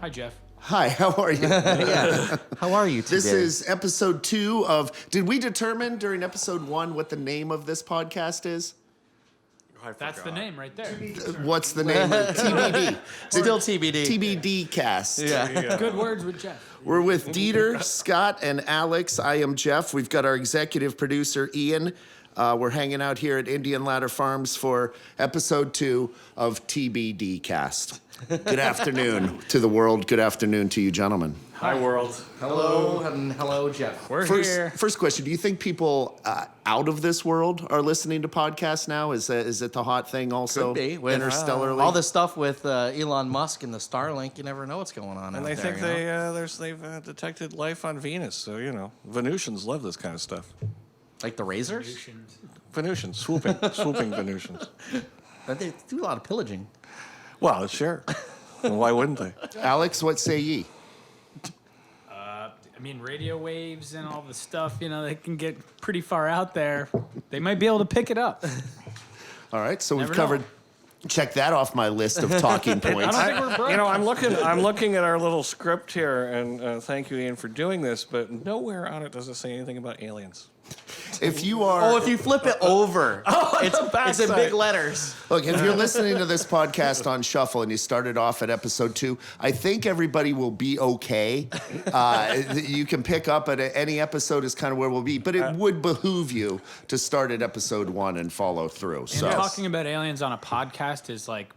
Hi, Jeff. Hi, how are you? Yeah. How are you today? This is episode 2 of... Did we determine during episode 1 what the name of this podcast is? That's the name right there. What's the name? TBD. Still TBD. TBD cast. Yeah. Good words with Jeff. We're with Dietrich, Scott, and Alex. I am Jeff. We've got our executive producer, Ian. We're hanging out here at Indian Ladder Farms for episode 2 of TBD cast. Good afternoon to the world. Good afternoon to you, gentlemen. Hi, world. Hello, and hello, Jeff. We're here. First question: do you think people out of this world are listening to podcasts now? Is it the hot thing also? Could be. With, Interstellarly, all this stuff with Elon Musk and the Starlink, you never know what's going on. And out they there, think you know? they've detected life on Venus. So, Venusians love this kind of stuff. Like the razors. Venusians, swooping Venusians. But they do a lot of pillaging. Well, sure. Well, why wouldn't they? Alex, what say ye? I mean, radio waves and all the stuff, they can get pretty far out there. They might be able to pick it up. All right, so we've Never covered. know. Check that off my list of talking points. I don't think we're broke. I'm looking at our little script here, and thank you, Ian, for doing this. But nowhere on it does it say anything about aliens. If you are, Oh, if you flip it over, it's in backside. big letters. look, if you're listening to this podcast on Shuffle and you started off at episode 2, I think everybody will be okay. You can pick up at any episode is kind of where we'll be, but it would behoove you to start at episode 1 and follow through. And So talking about aliens on a podcast is like,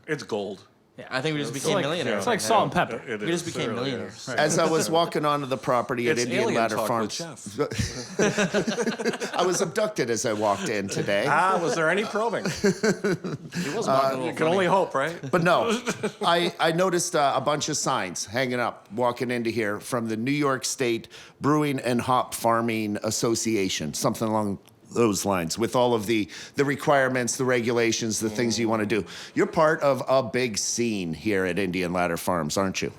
It's gold. Yeah, I think we just it's became like, millionaires. it's like salt and pepper. It We just is, became certainly millionaires. is. as I was walking onto the property at It's Indian alien Ladder talk Farms, with Jeff. I was abducted as I walked in today. Was there any probing? He was walking a little You can funny. only hope, right? But no, I noticed a bunch of signs hanging up walking into here from the New York State Brewing and Hop Farming Association, something along those lines, with all of the requirements, the regulations, the things you want to do. You're part of a big scene here at Indian Ladder Farms, aren't you?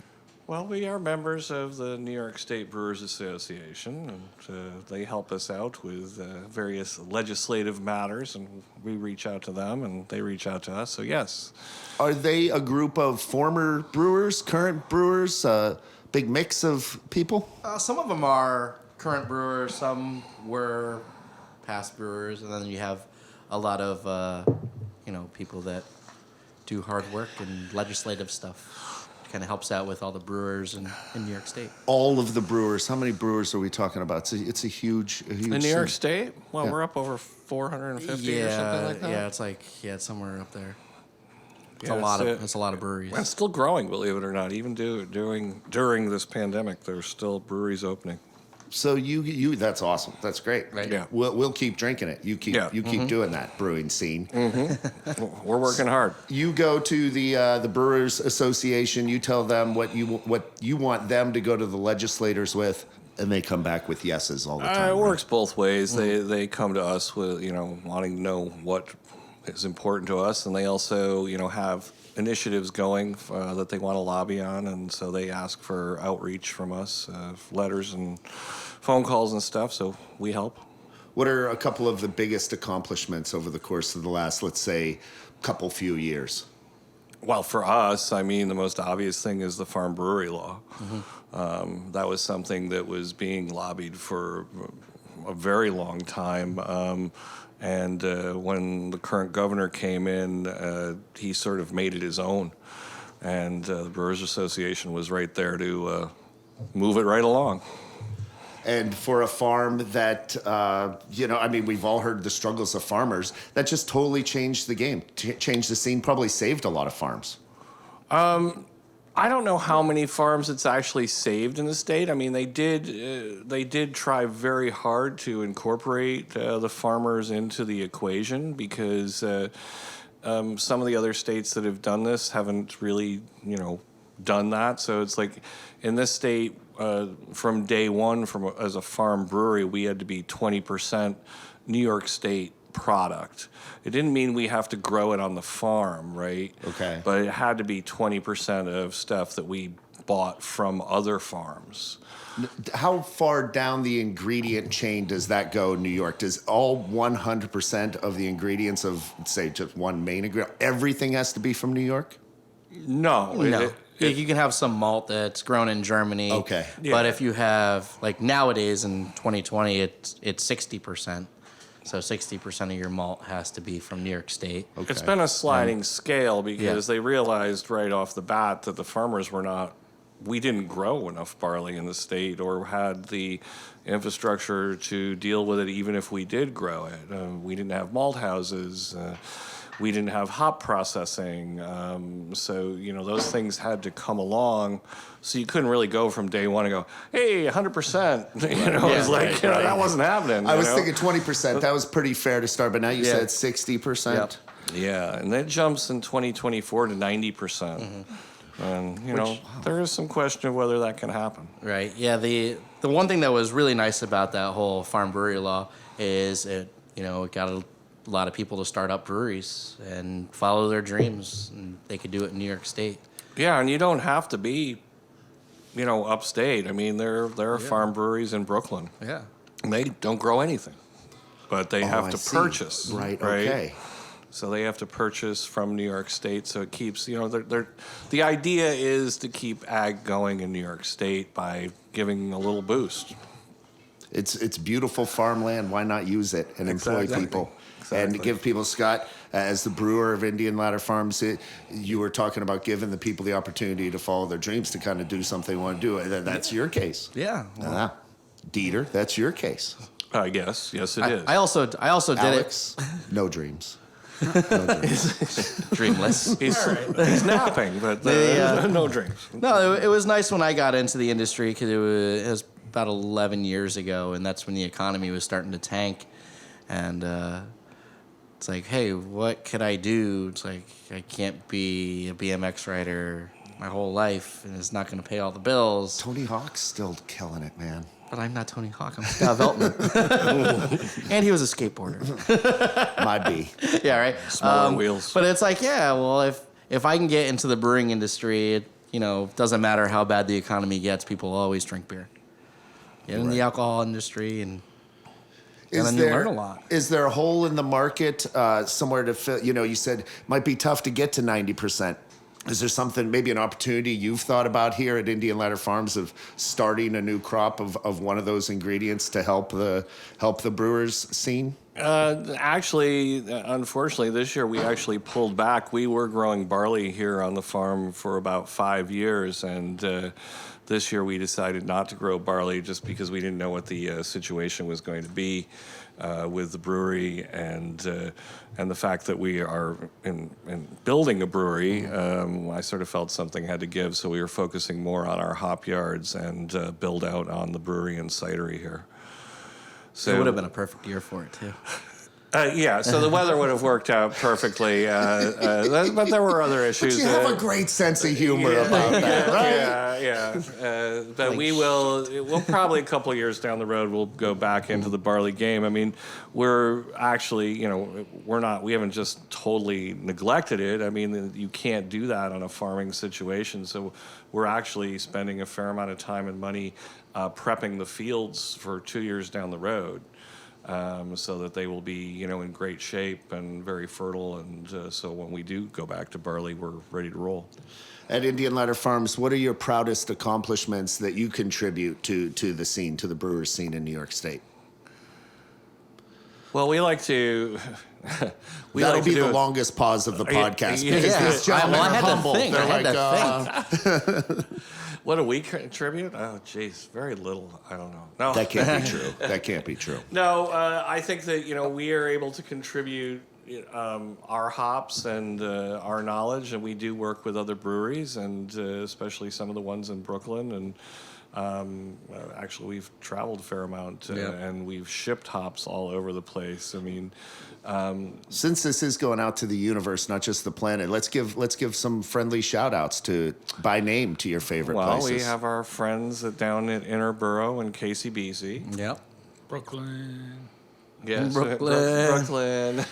Well, we are members of the New York State Brewers Association, and they help us out with various legislative matters, and we reach out to them, and they reach out to us, so yes. Are they a group of former brewers, current brewers, big mix of people? Some of them are current brewers. Some were past brewers, and then you have a lot of people that do hard work and legislative stuff. Kind of helps out with all the brewers in New York State. All of the brewers. How many brewers are we talking about? It's a huge In New York scene. State? Well, Yeah. we're up over 450 or something like that. It's somewhere up there. It's Yeah, it's a lot of breweries. And it's still growing, believe it or not. Even during this pandemic, there's still breweries opening. So you that's awesome. That's great. Right. Yeah. We'll keep drinking it. You keep doing that brewing scene. We're working hard. You go to the Brewers Association. You tell them what you want them to go to the legislators with, and they come back with yeses all the time. It works both ways. They come to us with wanting to know what is important to us, and they also have initiatives going that they want to lobby on, and so they ask for outreach from us, letters and phone calls and stuff, so we help. What are a couple of the biggest accomplishments over the course of the last, let's say, few years? Well, for us, the most obvious thing is the farm brewery law. That was something that was being lobbied for a very long time. And when the current governor came in, he sort of made it his own. And the Brewers Association was right there to move it right along. And for a farm that, we've all heard the struggles of farmers, that just totally changed the game, changed the scene, probably saved a lot of farms. I don't know how many farms it's actually saved in the state. They did try very hard to incorporate the farmers into the equation because some of the other states that have done this haven't really, done that. So it's like in this state, from day one, as a farm brewery, we had to be 20% New York State product. It didn't mean we have to grow it on the farm, right? Okay. But it had to be 20% of stuff that we bought from other farms. How far down the ingredient chain does that go in New York? Does all 100% of the ingredients of, say, just one main ingredient, everything has to be from New York? No. No. You can have some malt that's grown in Germany. Okay. But if you have, like nowadays in 2020, it's 60%. So 60% of your malt has to be from New York State. Okay. It's been a sliding scale because they realized right off the bat that the farmers we didn't grow enough barley in the state or had the infrastructure to deal with it even if we did grow it. We didn't have malt houses. We didn't have hop processing. So, those things had to come along. So you couldn't really go from day one and go, hey, 100%. That wasn't happening. I was thinking 20%. That was pretty fair to start, but now you said 60%. Yep. Yeah, and that jumps in 2024 to 90%. Mm-hmm. And, there is some question of whether that can happen. Right. Yeah. The one thing that was really nice about that whole farm brewery law is it got a lot of people to start up breweries and follow their dreams, and they could do it in New York State. Yeah, and you don't have to be, upstate. I mean, there are farm breweries in Brooklyn. Yeah. And they don't grow anything, but they have to purchase. Right. Okay. So they have to purchase from New York State. So it keeps, the idea is to keep ag going in New York State by giving a little boost. It's beautiful farmland. Why not use it and employ people? And to give people, Scott, as the brewer of Indian Ladder Farms, you were talking about giving the people the opportunity to follow their dreams, to kind of do something they want to do. That's your case. Yeah. Well, Dieter, that's your case. I guess. Yes, it is. I also did Alex, no dreams. Dreamless. He's napping, but no drinks. No, it was nice when I got into the industry because it was about 11 years ago, and that's when the economy was starting to tank. And it's like, hey, what could I do? It's like, I can't be a BMX rider my whole life, and it's not going to pay all the bills. Tony Hawk's still killing it, man. But I'm not Tony Hawk. I'm Scott Veltman. And he was a skateboarder. Might be. Yeah, right? Smaller wheels. But it's like, yeah, well, if I can get into the brewing industry, it doesn't matter how bad the economy gets, people always drink beer. Get in the alcohol industry, and then you learn a lot. Is there a hole in the market somewhere to fill? You said it might be tough to get to 90%. Is there something, maybe an opportunity you've thought about here at Indian Ladder Farms of starting a new crop of one of those ingredients to help the brewers scene? Actually, unfortunately, this year we actually pulled back. We were growing barley here on the farm for about 5 years, and this year we decided not to grow barley just because we didn't know what the situation was going to be with the brewery, and the fact that we are in building a brewery. I sort of felt something had to give, so we were focusing more on our hop yards and build out on the brewery and cidery here. So it would have been a perfect year for it, too. Yeah, so the weather would have worked out perfectly, but there were other issues. But you have a great sense of humor about that, right? Yeah. But we'll probably a couple of years down the road, we'll go back into the barley game. I mean, we're actually, we haven't just totally neglected it. I mean, you can't do that on a farming situation. So we're actually spending a fair amount of time and money prepping the fields for 2 years down the road. So that they will be, in great shape and very fertile. And so when we do go back to barley, we're ready to roll. At Indian Ladder Farms, what are your proudest accomplishments that you contribute to the scene, to the brewers scene in New York State? Well, we like to... That'll be the longest pause of the podcast. Yeah. Because these gentlemen are humble. I had to think. What do we contribute? Oh, geez, very little. I don't know. No, That can't be true. That can't be true. No, I think that we are able to contribute our hops and our knowledge, and we do work with other breweries, and especially some of the ones in Brooklyn. And actually, we've traveled a fair amount, and we've shipped hops all over the place. I mean, Since this is going out to the universe, not just the planet, let's give some friendly shout outs by name to your favorite places. we have our friends down at Interborough and KCBC. Yep. Brooklyn. Yes, Brooklyn. Brooklyn.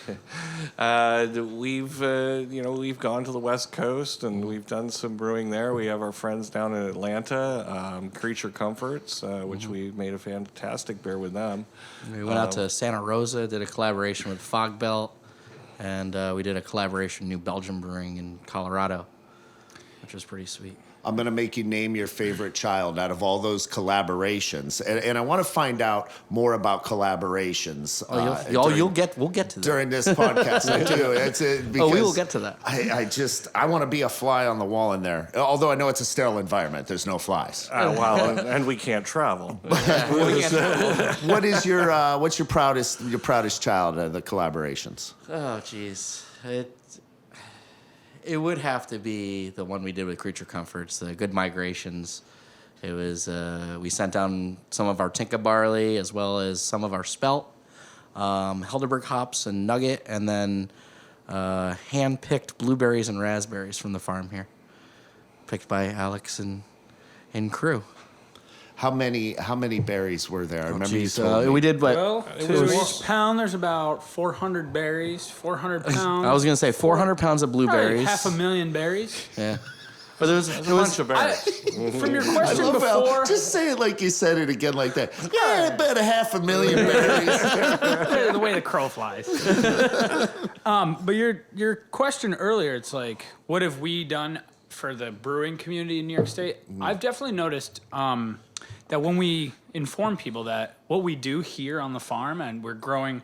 We've gone to the West Coast and we've done some brewing there. We have our friends down in Atlanta, Creature Comforts, which we made a fantastic beer with them. We went out to Santa Rosa, did a collaboration with Fog Belt, and we did a collaboration with New Belgium Brewing in Colorado, which was pretty sweet. I'm going to make you name your favorite child out of all those collaborations. And I want to find out more about collaborations. We'll get to that. During this podcast. I do. Because we will get to that. I want to be a fly on the wall in there. Although I know it's a sterile environment. There's no flies. And we can't travel. What is what's your proudest child of the collaborations? Oh, jeez. It would have to be the one we did with Creature Comforts, the Good Migrations. It was, we sent down some of our Tinka Barley as well as some of our Spelt, Helderberg hops and Nugget, and then hand-picked blueberries and raspberries from the farm here, picked by Alex and crew. How many berries were there? I remember you told me. We did, but Well, to each pound, there's about 400 berries, 400 pounds. I was going to say 400 pounds of blueberries. Probably 500,000 berries. Yeah. But there was A bunch of berries. From your I question love how, before, just say it like you said it again like that. Yeah, about 500,000 berries. the way the crow flies. But your question earlier, it's like, what have we done for the brewing community in New York State? I've definitely noticed that when we inform people that what we do here on the farm and we're growing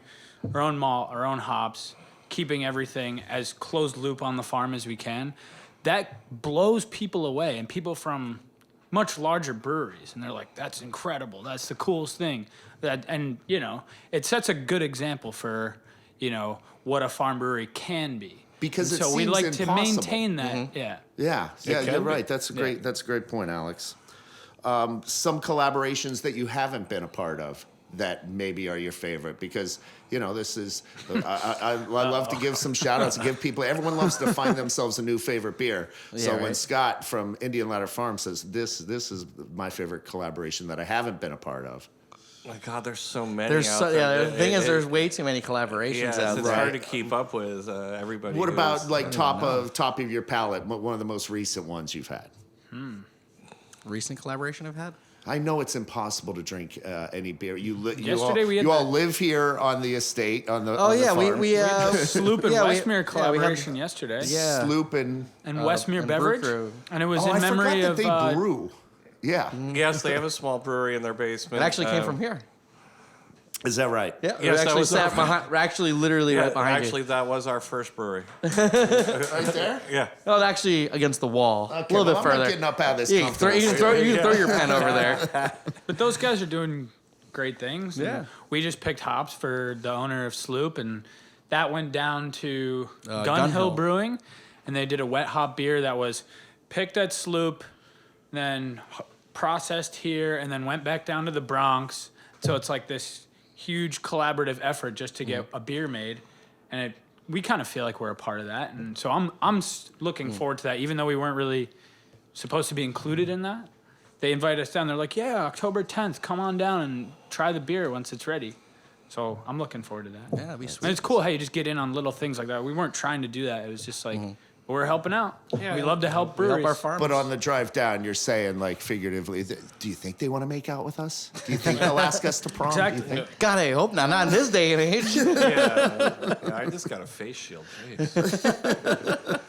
our own malt, our own hops, keeping everything as closed loop on the farm as we can, that blows people away, and people from much larger breweries, and they're like, that's incredible, that's the coolest thing. And it sets a good example for what a farm brewery can be. Because it so we seems like to impossible. maintain that. Yeah, you're can right. be. That's a great point, Alex. Some collaborations that you haven't been a part of that maybe are your favorite, because this is I love to give some shout outs and give people, everyone loves to find themselves a new favorite beer. So when Scott from Indian Ladder Farm says this is my favorite collaboration that I haven't been a part of. My God, there's so many. The thing is, there's way too many collaborations out it's there. hard to keep up with everybody. What about like top of your palate? One of the most recent ones you've had? Recent collaboration I've had? I know it's impossible to drink any beer. Yesterday we had you all live here on the estate on the. Oh on the yeah, farm. we Sloop and Yeah, we- Westmere yeah, we had- collaboration yesterday. Yeah. Sloop and Westmere and Beverage. Brew Crew. And it was I in memory forgot of that they brew. Yeah, Yes, they have a small brewery in their basement. It actually came from here. is that right? Yeah, Yes, that actually was our- sat behind. We're actually literally right behind Actually, you. that was our first brewery. Right there. Yeah. No, it's actually against the wall, Okay, a little well, bit I'm further. not getting up out of this. You can throw your pen over there. But those guys are doing great things. and Yeah. We just picked hops for the owner of Sloop, and that went down to Gun Gun Hill Hill. Brewing, and they did a wet hop beer that was picked at Sloop, then processed here, and then went back down to the Bronx. So it's like this huge collaborative effort just to get a beer made, and we kind of feel like we're a part of that. And so I'm looking forward to that, even though we weren't really supposed to be included in that. They invited us down. They're like, yeah, October 10th, come on down and try the beer once it's ready. So I'm looking forward to that. Yeah, that'd be And sweet. it's cool how you just get in on little things like that. We weren't trying to do that. It was just like, we're helping out. Yeah. We love to help We breweries. help our farmers. But on the drive down, you're saying like figuratively, do you think they want to make out with us? Do you think they'll ask us to prom? Exactly. Do you think? God, I hope not. Not in this day and age. Yeah, I just got a face shield. Jeez.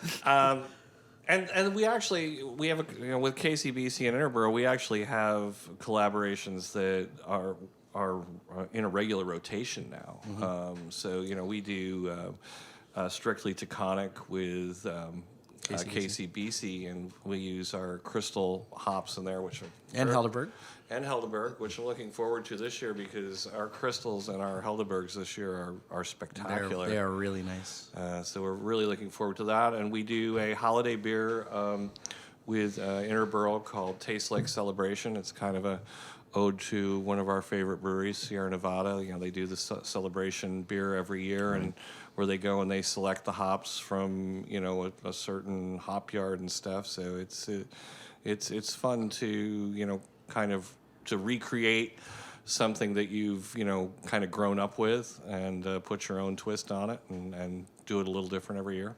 And we have with KCBC and Interborough, we actually have collaborations that are in a regular rotation now. So we do Strictly Taconic with KCBC, and we use our crystal hops in there, which are And Helderberg. and Helderberg, which I'm looking forward to this year because our crystals and our Helderbergs this year are spectacular. They are really nice. So we're really looking forward to that. And we do a holiday beer with Interborough called Taste Like Celebration. It's kind of a ode to one of our favorite breweries, Sierra Nevada. You know, they do the celebration beer every year, and where they go and they select the hops from, you know, a certain hop yard and stuff. So it's fun to, you know, kind of to recreate something that you've, you know, kind of grown up with and put your own twist on it and do it a little different every year.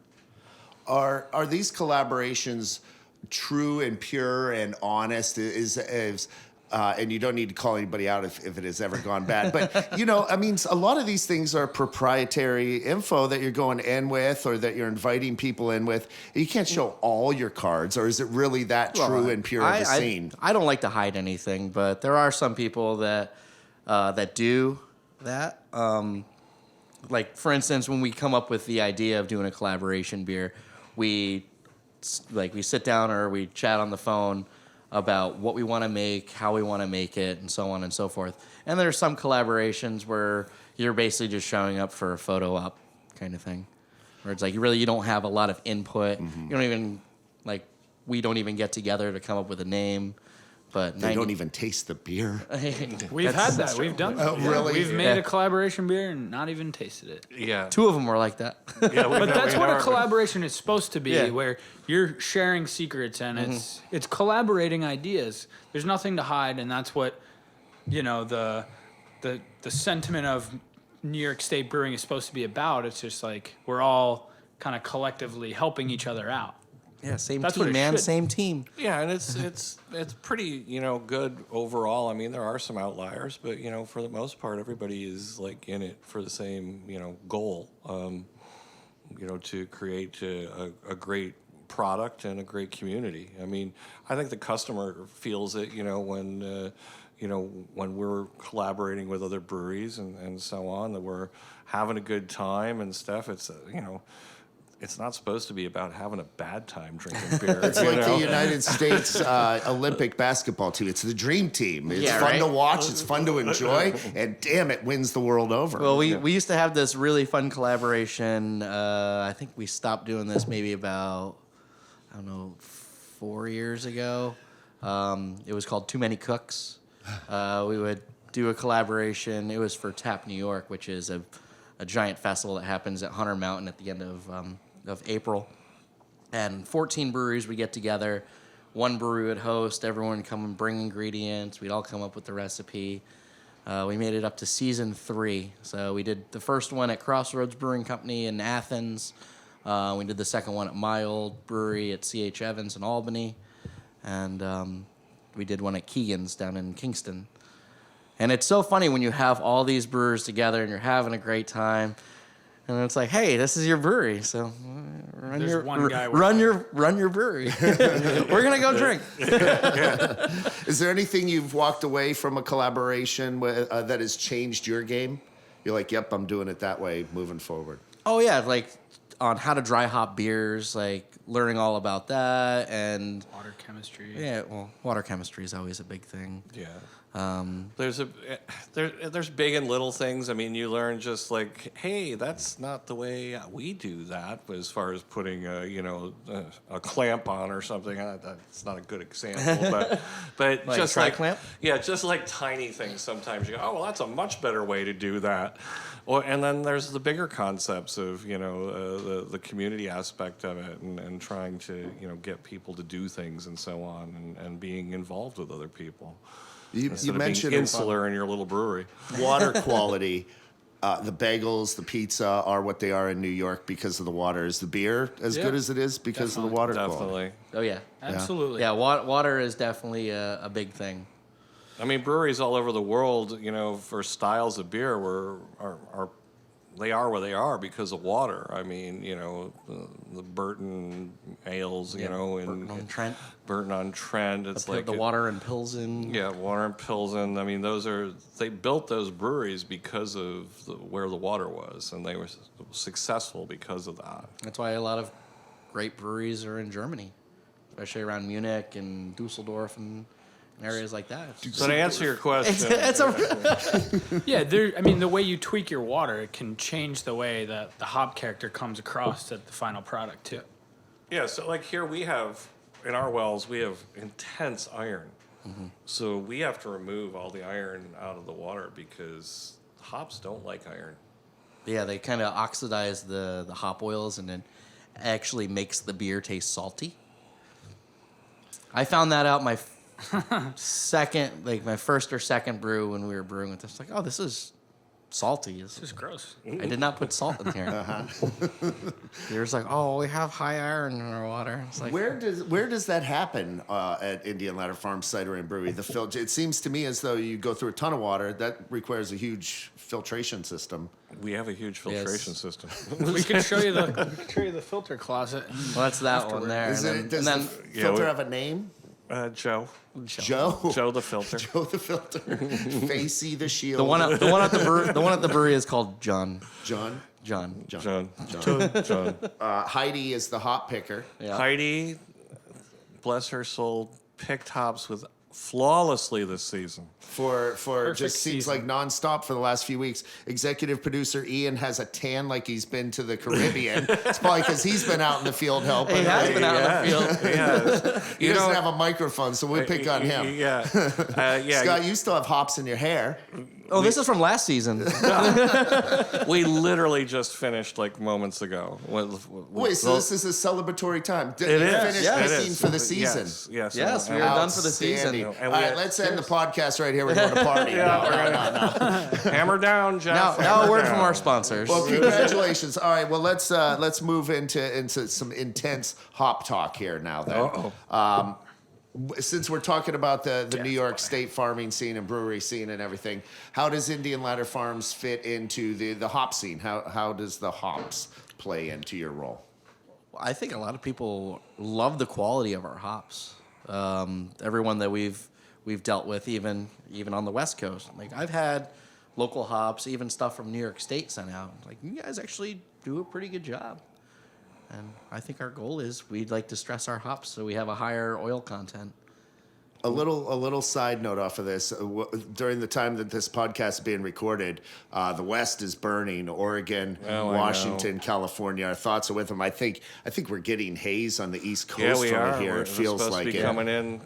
Are these collaborations true and pure and honest? And you don't need to call anybody out if it has ever gone bad. But, you know, I mean, a lot of these things are proprietary info that you're going in with or that you're inviting people in with. You can't show all your cards, or is it really that true and pure of a scene? I don't like to hide anything, but there are some people that do that. Like, for instance, when we come up with the idea of doing a collaboration beer, we sit down or we chat on the phone about what we want to make, how we want to make it, and so on and so forth. And there's some collaborations where you're basically just showing up for a photo op kind of thing, where it's like you don't have a lot of input. You don't even we don't even get together to come up with a name. But they don't even taste the beer. We've had that. We've done that. Oh, really? We've made a collaboration beer and not even tasted it. Yeah. Two of them were like that. Yeah, But that's what a collaboration is supposed to be, Yeah. where you're sharing secrets and it's collaborating ideas. There's nothing to hide, and that's what, you know, the sentiment of New York State brewing is supposed to be about. It's just like we're all kind of collectively helping each other out. Yeah, same That's what team, it man. should. Same team. Yeah, and it's pretty, you know, good overall. I mean, there are some outliers, but you know, for the most part, everybody is like in it for the same, you know, goal. You know, to create a great product and a great community. I mean, I think the customer feels it, you know, when we're collaborating with other breweries and so on, that we're having a good time and stuff. It's you know. It's not supposed to be about having a bad time drinking beer. It's like the United States Olympic basketball team. It's the dream team. It's fun to watch. It's fun to enjoy. And damn, it wins the world over. Well, we used to have this really fun collaboration. I think we stopped doing this maybe about, 4 years ago. It was called Too Many Cooks. We would do a collaboration. It was for Tap New York, which is a giant festival that happens at Hunter Mountain at the end of April. And 14 breweries would get together. One brewery would host. Everyone would come and bring ingredients. We'd all come up with the recipe. We made it up to season 3. So we did the first one at Crossroads Brewing Company in Athens. We did the second one at my old brewery at C.H. Evans in Albany. And we did one at Keegan's down in Kingston. And it's so funny when you have all these brewers together and you're having a great time. And it's like, hey, this is your brewery, so run There's your one guy run your brewery. We're gonna go drink. Is there anything you've walked away from a collaboration with, that has changed your game? You're like, yep, I'm doing it that way moving forward. Oh yeah, like on how to dry hop beers, like learning all about that, and Water chemistry. yeah, well, water chemistry is always a big thing. Yeah. There's big and little things. I mean, you learn just like, hey, that's not the way we do that. As far as putting a clamp on or something, that's not a good example. But Like just tri like clamp? yeah, just like tiny things. Sometimes you go, oh, well, that's a much better way to do that. Well, and then there's the bigger concepts of the community aspect of it and trying to get people to do things and so on and being involved with other people. You mentioned being insular in your little brewery. water quality. The bagels, the pizza are what they are in New York because of the water. Is the beer as good as it is because of the water quality? Definitely. Oh yeah, Absolutely. yeah. Water is definitely a big thing. I mean, breweries all over the world, for styles of beer, they are where they are because of water. I mean, the Burton ales, Burton on Trent. Burton on Trent. It's like The water and Pilsen. Yeah, water and Pilsen. I mean, they built those breweries because of where the water was, and they were successful because of that. That's why a lot of great breweries are in Germany, especially around Munich and Dusseldorf and areas like that. So to answer your question, Yeah, the way you tweak your water, it can change the way that the hop character comes across at the final product too. yeah. So like here we have in our wells we have intense iron, so we have to remove all the iron out of the water because hops don't like iron. Yeah, they kind of oxidize the hop oils and then actually makes the beer taste salty. I found that out my my first or second brew when we were brewing with this. Like, oh, this is salty. This is gross. I did not put salt in here. Beer's like, oh, we have high iron in our water. It's like, Where does that happen at Indian Ladder Farm Cidery and Brewery? The filter. It seems to me as though you go through a ton of water. That requires a huge filtration system. We have a huge filtration system. We could show you the filter closet. well, that's that one there. Does And the then filter have a name? Joe. Joe. Joe the filter. Joe the filter. Facey the shield. the one at the brewery is called John. John. John. John. Heidi is the hop picker. Yeah. Heidi, bless her soul, picked hops with flawlessly this season. For Perfect just seems season. like nonstop for the last few weeks. Executive producer Ian has a tan like he's been to the Caribbean. It's probably because he's been out in the field helping. He has been out in the field. Yeah. He doesn't have a microphone, so we pick on him. Yeah. Yeah. Scott, you still have hops in your hair. Oh, this is from last season. We literally just finished like moments ago. Wait, so this is a celebratory time. It you is. finished Yes. picking for the season. Yes. Yes, we are done for the season. Outstanding. And All we right, had- let's end the podcast right here. We're going to party. Hammer down, Jeff. Now a hammer word down. from our sponsors. Well, congratulations. All right, well, let's move into some intense hop talk here now then. Since we're talking about the New York State farming scene and brewery scene and everything, how does Indian Ladder Farms fit into the hop scene? How does the hops play into your role? I think a lot of people love the quality of our hops. Everyone that we've dealt with, even on the West Coast, like I've had local hops, even stuff from New York State sent out. Like, you guys actually do a pretty good job. And I think our goal is we'd like to stress our hops so we have a higher oil content. A little side note off of this. During the time that this podcast is being recorded, the West is burning. Oregon, Oh, I Washington, California. Our thoughts are with them. I think we're getting haze on the East Coast Yeah, we from are. it here. We're It feels supposed like to be it. coming in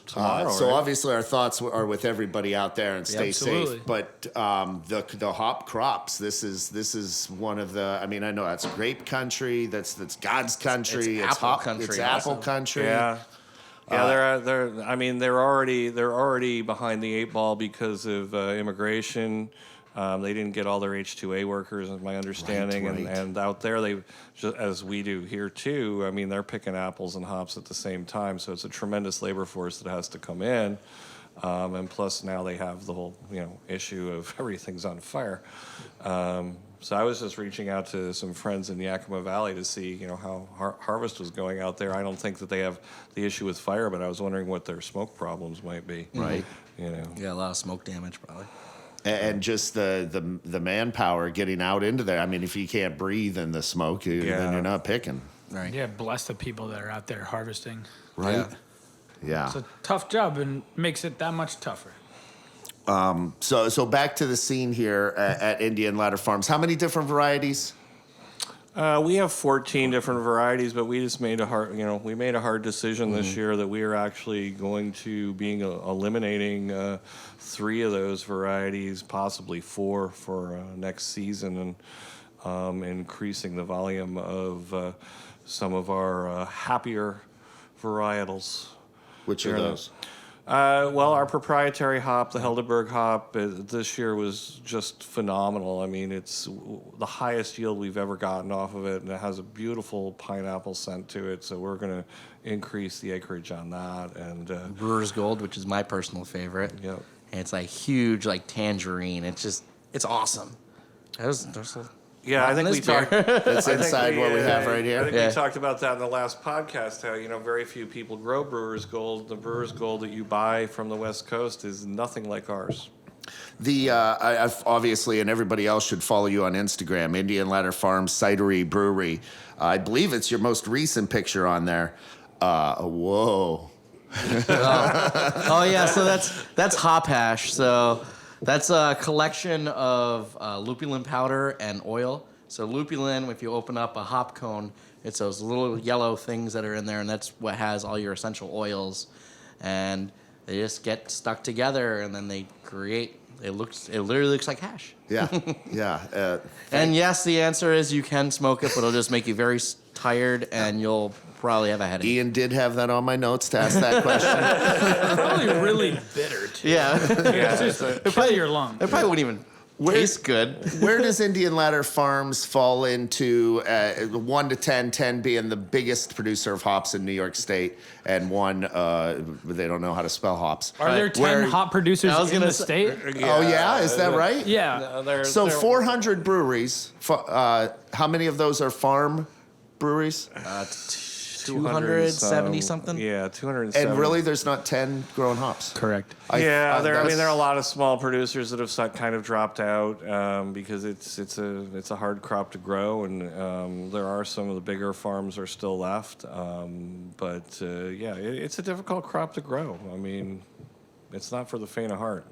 tomorrow. So right? obviously our thoughts are with everybody out there and stay absolutely. safe. But the hop crops. This is one of the. I mean, I know that's grape country. That's God's country. It's apple hop, country It's also. apple country. Yeah. Yeah, they're already behind the eight ball because of immigration. They didn't get all their H-2A workers, is my understanding, Right. and out there they, just as we do here too. I mean, they're picking apples and hops at the same time, so it's a tremendous labor force that has to come in. And plus now they have the whole issue of everything's on fire. So I was just reaching out to some friends in Yakima Valley to see how harvest was going out there. I don't think that they have the issue with fire, but I was wondering what their smoke problems might be. Right. Yeah, a lot of smoke damage probably. And just the manpower getting out into there. I mean, if you can't breathe in the smoke, then you're not picking. Right. Yeah, bless the people that are out there harvesting. Right. Yeah. It's a tough job and makes it that much tougher. So back to the scene here at Indian Ladder Farms. How many different varieties? We have 14 different varieties, but we just made a hard decision this year that we are actually going to be eliminating 3 of those varieties, possibly 4 for next season, and increasing the volume of some of our happier varietals. Which are those? Well, our proprietary hop, the Helderberg hop, this year was just phenomenal. I mean, it's the highest yield we've ever gotten off of it, and it has a beautiful pineapple scent to it. So we're going to increase the acreage on that. And Brewer's Gold, which is my personal favorite. Yep. And it's like huge, like tangerine. It's awesome. There's yeah, I think we talked. That's inside what we have right I here. think Yeah. we talked about that in the last podcast. How very few people grow Brewer's Gold. The Brewer's Gold that you buy from the West Coast is nothing like ours. I've obviously, and everybody else should follow you on Instagram, Indian Ladder Farms, Cidery, Brewery. I believe it's your most recent picture on there. Whoa. Oh yeah, so that's hop hash. So that's a collection of lupulin powder and oil. So lupulin, if you open up a hop cone, it's those little yellow things that are in there, and that's what has all your essential oils. And they just get stuck together, and then they create. It literally looks like hash. Yeah, yeah. And yes, the answer is you can smoke it, but it'll just make you very tired, and you'll probably have a headache. Ian did have that on my notes to ask that question. Probably really bitter too. Yeah. It's just kill your lung. It probably wouldn't even taste good. Where does Indian Ladder Farms fall into 1 to 10, 10 being the biggest producer of hops in New York State, and 1, they don't know how to spell hops. Are there 10 hop producers in the state? Oh, yeah? Is that right? Yeah. So 400 breweries. How many of those are farm breweries? 270 something. Yeah, 270. And really, there's not 10 growing hops? Correct. There that's- are a lot of small producers that have kind of dropped out because it's a hard crop to grow, and there are some of the bigger farms are still left. It's a difficult crop to grow. I mean, it's not for the faint of heart.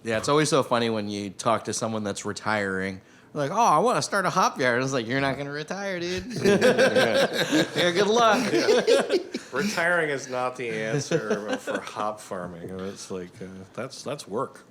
Yeah, it's always so funny when you talk to someone that's retiring. Like, oh, I want to start a hop yard. It's like, you're not going to retire, dude. Yeah, good luck. Retiring is not the answer for hop farming. It's like that's work.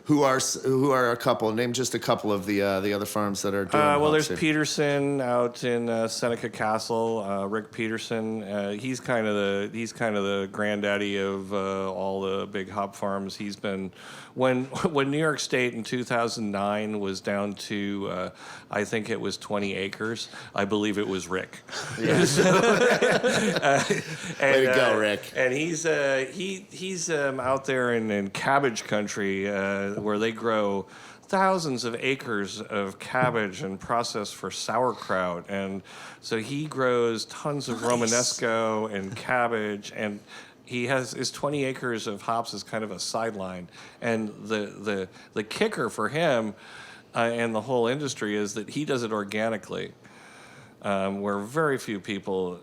Who are a couple? Name just a couple of the other farms that are doing hops There's here. Peterson out in Seneca Castle. Rick Peterson. He's kind of the granddaddy of all the big hop farms. He's been when New York State in 2009 was down to I think it was 20 acres. I believe it was Rick. Way to go, Rick. And he's out there in cabbage country where they grow thousands of acres of cabbage and process for sauerkraut. And so he grows tons of Romanesco and cabbage, and he has his 20 acres of hops as kind of a sideline. And the kicker for him and the whole industry is that he does it organically, where very few people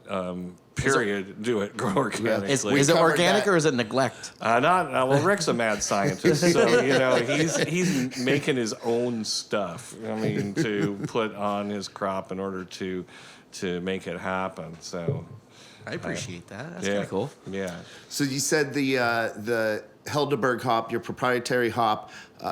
do it grow organically. Is it organic that. or is it neglect? Well, Rick's a mad scientist, so he's making his own stuff. I mean, to put on his crop in order to make it happen. So I appreciate that. That's kind of cool. Yeah. So you said the Helderberg hop, your proprietary hop,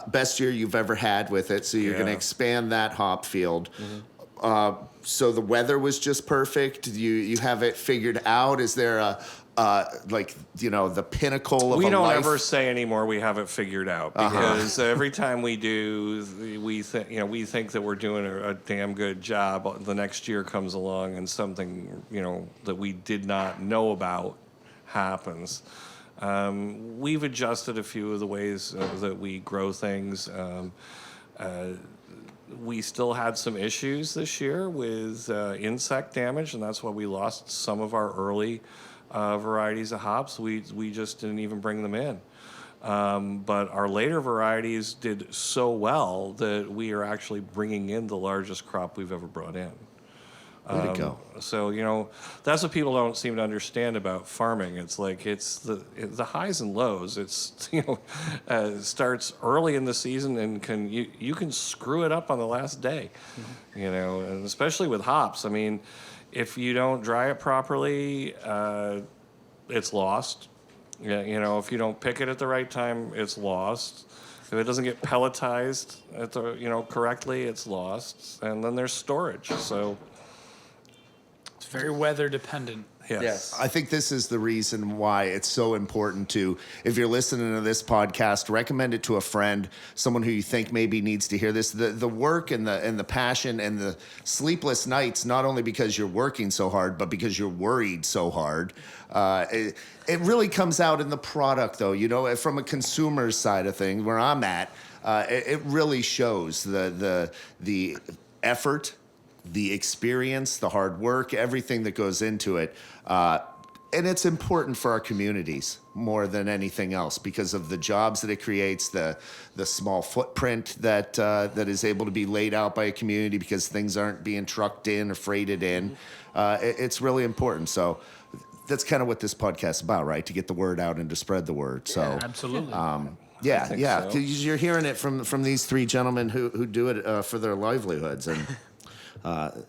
best year you've ever had with it. So you're going to expand that hop field. Mm-hmm. So the weather was just perfect. You have it figured out. Is there the pinnacle of a life? We don't ever say anymore we have it figured out, because every time we do, we think that we're doing a damn good job. The next year comes along and something that we did not know about happens. We've adjusted a few of the ways that we grow things. We still had some issues this year with insect damage, and that's why we lost some of our early varieties of hops. We just didn't even bring them in. But our later varieties did so well that we are actually bringing in the largest crop we've ever brought in. Way to go. So, that's what people don't seem to understand about farming. It's like it's the highs and lows. It's, starts early in the season and you can screw it up on the last day, and especially with hops. I mean, if you don't dry it properly, it's lost. If you don't pick it at the right time, it's lost. If it doesn't get pelletized correctly, it's lost. And then there's storage. So It's very weather dependent. yes. I think this is the reason why it's so important to, if you're listening to this podcast, recommend it to a friend, someone who you think maybe needs to hear this. The work and the passion and the sleepless nights, not only because you're working so hard, but because you're worried so hard. It really comes out in the product, though. From a consumer's side of things, where I'm at, it really shows the effort, the experience, the hard work, everything that goes into it. And it's important for our communities more than anything else because of the jobs that it creates, the small footprint that is able to be laid out by a community because things aren't being trucked in or freighted in. It's really important. So that's kind of what this podcast is about, right? To get the word out and to spread the word. So Absolutely. yeah, think yeah. so. 'Cause you're hearing it from these three gentlemen who do it for their livelihoods, and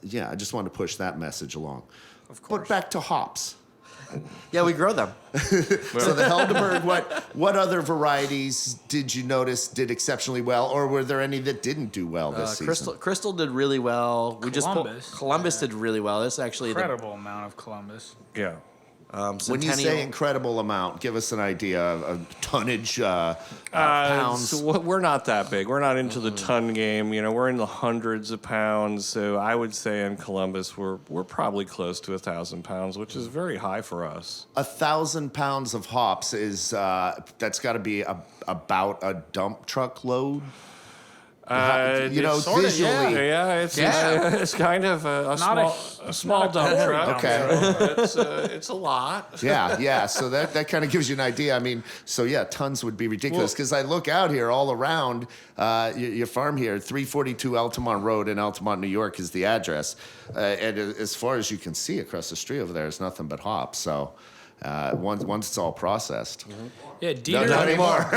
yeah, I just wanted to push that message along. Of course. But back to hops. Yeah, we grow them. So the Helderberg, what other varieties did you notice did exceptionally well, or were there any that didn't do well this season? Crystal did really well. Columbus did really well. This actually Incredible amount of Columbus. Yeah. When you say incredible amount, give us an idea of tonnage, pounds. So we're not that big. We're not into the ton game. You know, we're in the hundreds of pounds. So I would say in Columbus, we're probably close to 1,000 pounds, which is very high for us. 1,000 pounds of hops is that's got to be about a dump truck load. You know, Sorta, visually. It's kind of a small dump truck. Okay. So it's a lot. Yeah. So that kind of gives you an idea. I mean, so yeah, tons would be ridiculous because I look out here all around your farm here, 342 Altamont Road in Altamont, New York is the address. And as far as you can see across the street over there is nothing but hops. So once it's all processed. Yeah, No, Dietrich. not anymore.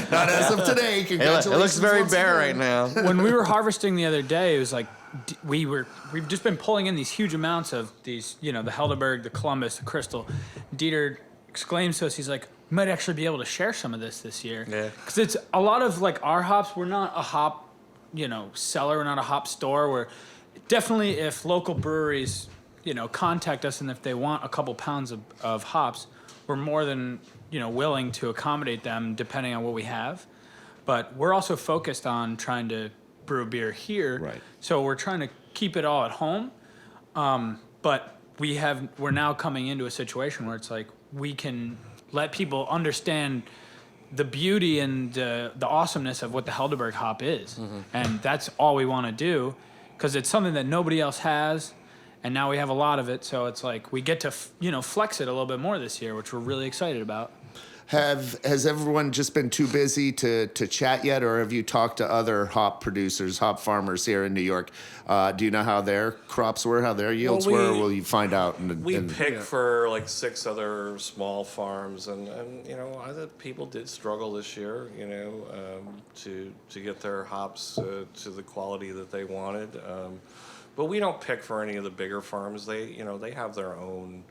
Not as of today. It Congratulations. looks very once bare again. right now. When we were harvesting the other day, it was like we've just been pulling in these huge amounts of these, you know, the Helderberg, the Columbus, the Crystal. Dieter exclaims to us, he's like, "We might actually be able to share some of this year." Yeah. Because it's a lot of like our hops. We're not a hop, you know, seller. We're not a hop store. We're definitely, if local breweries, you know, contact us and if they want a couple pounds of hops, we're more than, you know, willing to accommodate them depending on what we have. But we're also focused on trying to brew beer here. Right. So we're trying to keep it all at home. But we're now coming into a situation where it's like we can let people understand the beauty and the awesomeness of what the Helderberg hop is. And that's all we want to do because it's something that nobody else has. And now we have a lot of it, so it's like we get to, you know, flex it a little bit more this year, which we're really excited about. Has everyone just been too busy to chat yet, or have you talked to other hop producers, hop farmers here in New York? Do you know how their crops were, how their yields were, or will you find out? We picked for like 6 other small farms, and you know, other people did struggle this year, you know, to get their hops to the quality that they wanted. But we don't pick for any of the bigger farms. They have their own.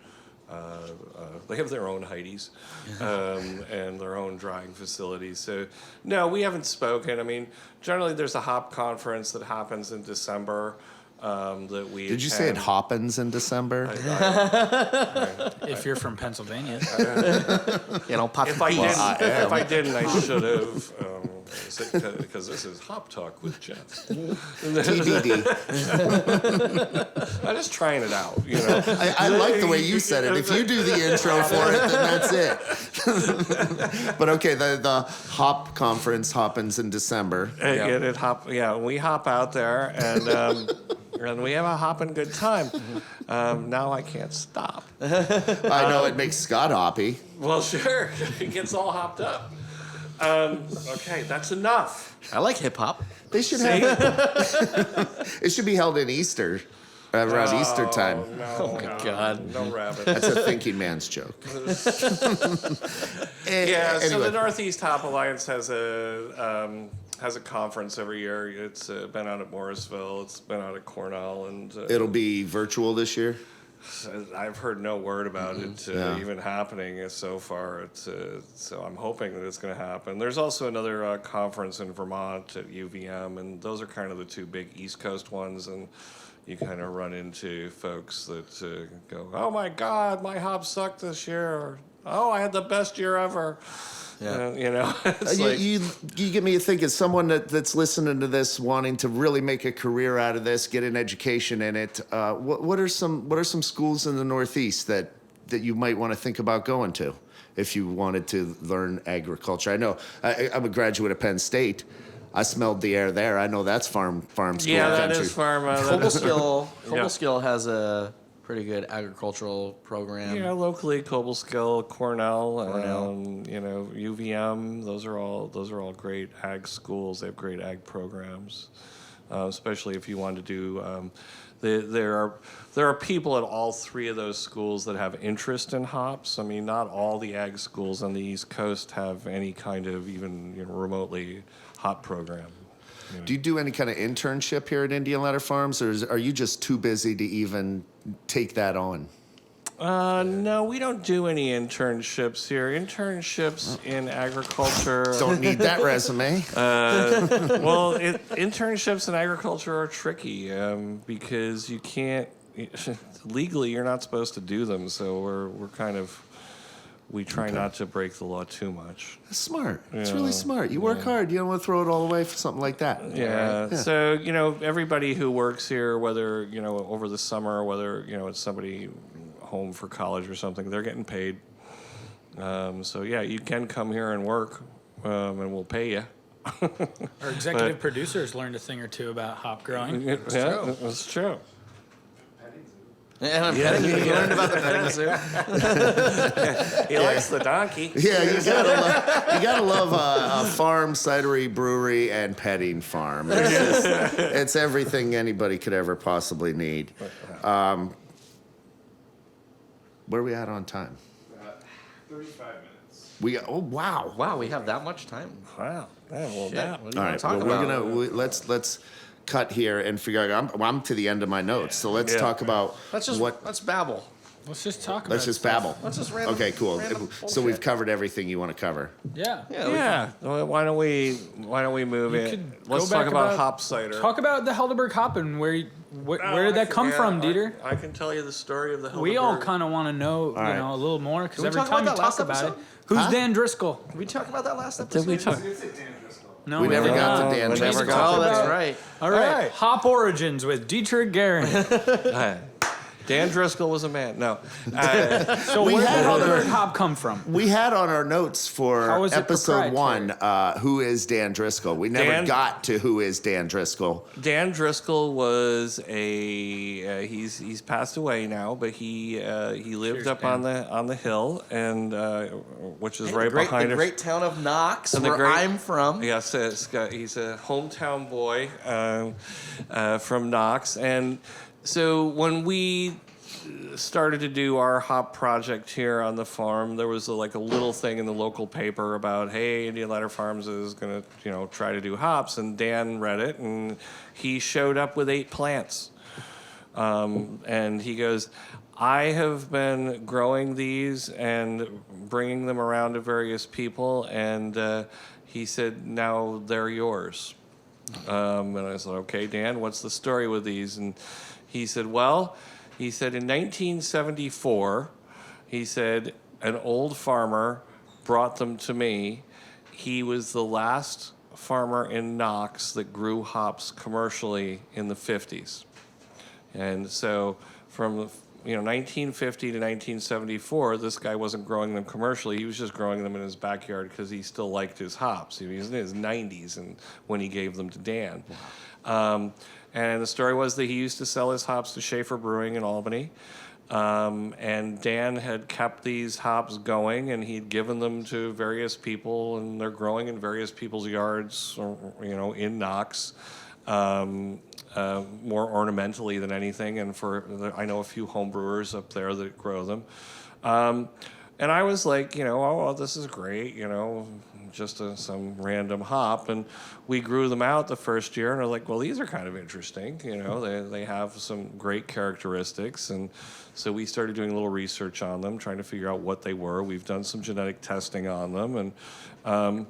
They have their own Heidi's and their own drying facilities. So, no, we haven't spoken. I mean, generally there's a hop conference that happens in December that we Did you say it happens in December? If you're from Pennsylvania. You know, If I didn't, I should have. Because this is Hop Talk with Jeff. TBD. I'm just trying it out, you know. I like the way you said it. If you do the intro for it, then that's it. But okay, the hop conference happens in December. We hop out there and we have a hopping good time. Now I can't stop. I know it makes Scott hoppy. Well, sure, it gets all hopped up. Okay, that's enough. I like hip hop. They should have. It should be held in Easter, around Easter time. No, Oh my God. no rabbit. That's a thinking man's joke. Yeah, so Anyway. the Northeast Hop Alliance has a conference every year. It's been out at Morrisville. It's been out at Cornell, and It'll be virtual this year. I've heard no word about it Yeah. even happening so far. So I'm hoping that it's going to happen. There's also another conference in Vermont at UVM, and those are kind of the two big East Coast ones. And you kind of run into folks that go, "Oh my God, my hops sucked this year," or "Oh, I had the best year ever." Yeah. You know, it's like, You get me to think, as someone that's listening to this, wanting to really make a career out of this, get an education in it. What are some schools in the Northeast that you might want to think about going to if you wanted to learn agriculture? I know I'm a graduate of Penn State. I smelled the air there. I know that's farm school yeah, that country. is farm. Cobleskill has a pretty good agricultural program. Yeah, locally, Cobleskill, Cornell. UVM. Those are all great ag schools. They have great ag programs, especially if you want to do. There are people at all three of those schools that have interest in hops. I mean, not all the ag schools on the East Coast have any kind of even remotely hop program. Do you do any kind of internship here at Indian Ladder Farms, or are you just too busy to even take that on? No, we don't do any internships here. Internships in agriculture. Don't need that resume. Internships in agriculture are tricky because you can't legally. You're not supposed to do them. So we try not to break the law too much. That's smart. It's really smart. You work hard. You don't want to throw it all away for something like that. Yeah. So everybody who works here, whether over the summer, or whether it's somebody home for college or something, they're getting paid. You can come here and work, and we'll pay you. Our executive producers learned a thing or two about hop growing. That's true. And you learned about the petting zoo. He likes the donkey. Yeah, you gotta love a farm, cidery, brewery, and petting farm. It's everything anybody could ever possibly need. Where are we at on time? 35 minutes. Wow. Wow, we have that much time. Wow. Yeah, well, Shit. that. What do you All want right. to talk Well, about? let's cut here and figure out. I'm to the end of my notes, so let's talk about Let's babble. Let's just talk about Let's just stuff. babble. Let's just random. Okay, cool. random So bullshit. we've covered everything you want to cover. Yeah. Yeah. Well, why don't we move You it? could Let's go talk back about hop cider. Talk about the Helderberg hop and where did that come from, Dieter? I can tell you the story of the Helderberg. We all kind of want to know, right. a little more because we every talk time you about that talk last about it, episode? who's Dan Driscoll? Did we talk about that last episode? Did we talk? It's a Dan Driscoll. No, We never didn't. got to Dan we never Driscoll. got Oh, to that's that. right. All right. All right. Hop Origins with Dietrich Gehring. Dan Driscoll was a man. No. So where did Helderberg hop come from? We had on our notes for How is it episode proprietary? 1, who is Dan Driscoll? We never got to who is Dan Driscoll. Dan Driscoll was he's passed away now, but he lived Cheers, up Dan. on the hill, and which is right behind the us. great town of Knox, And the where great- I'm from. Yes, he's a hometown boy from Knox. And so when we started to do our hop project here on the farm, there was a little thing in the local paper about, hey, Indian Ladder Farms is going to, try to do hops. And Dan read it, and he showed up with 8 plants. And he goes, I have been growing these and bringing them around to various people, and he said, now they're yours. And I said, okay, Dan, what's the story with these? And he said, in 1974, he said, an old farmer brought them to me. He was the last farmer in Knox that grew hops commercially in the 50s. And so from 1950 to 1974, this guy wasn't growing them commercially. He was just growing them in his backyard because he still liked his hops. He was in his 90s and when he gave them to Dan. And the story was that he used to sell his hops to Schaefer Brewing in Albany. And Dan had kept these hops going, and he'd given them to various people, and they're growing in various people's yards, in Knox. More ornamentally than anything, and I know a few home brewers up there that grow them. And I was like, this is great, just some random hop. And we grew them out the first year, and they're like, well, these are kind of interesting. They have some great characteristics. And so we started doing a little research on them, trying to figure out what they were. We've done some genetic testing on them, and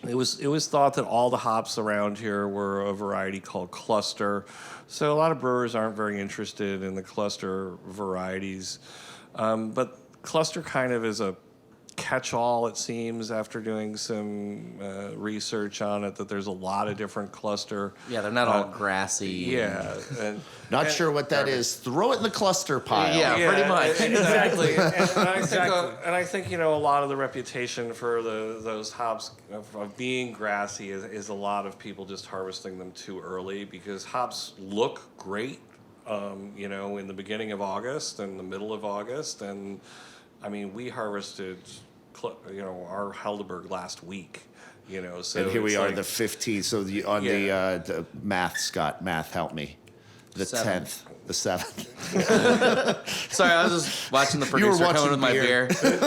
it was thought that all the hops around here were a variety called cluster. So a lot of brewers aren't very interested in the cluster varieties. But cluster kind of is a catch-all, it seems, after doing some research on it, that there's a lot of different cluster. Yeah, they're not all grassy. Yeah. Not sure what that is. Throw it in the cluster pile. Yeah, pretty much. Exactly. And I think a lot of the reputation for those hops of being grassy is a lot of people just harvesting them too early, because hops look great in the beginning of August and the middle of August. And I mean, we harvested, our Helderberg last week. So And here we it's are, like- the 15th. So the math, Scott, help me. The 7th. 10th, the 7th. Sorry, I was just watching the You were producer coming watching with beer. my beer.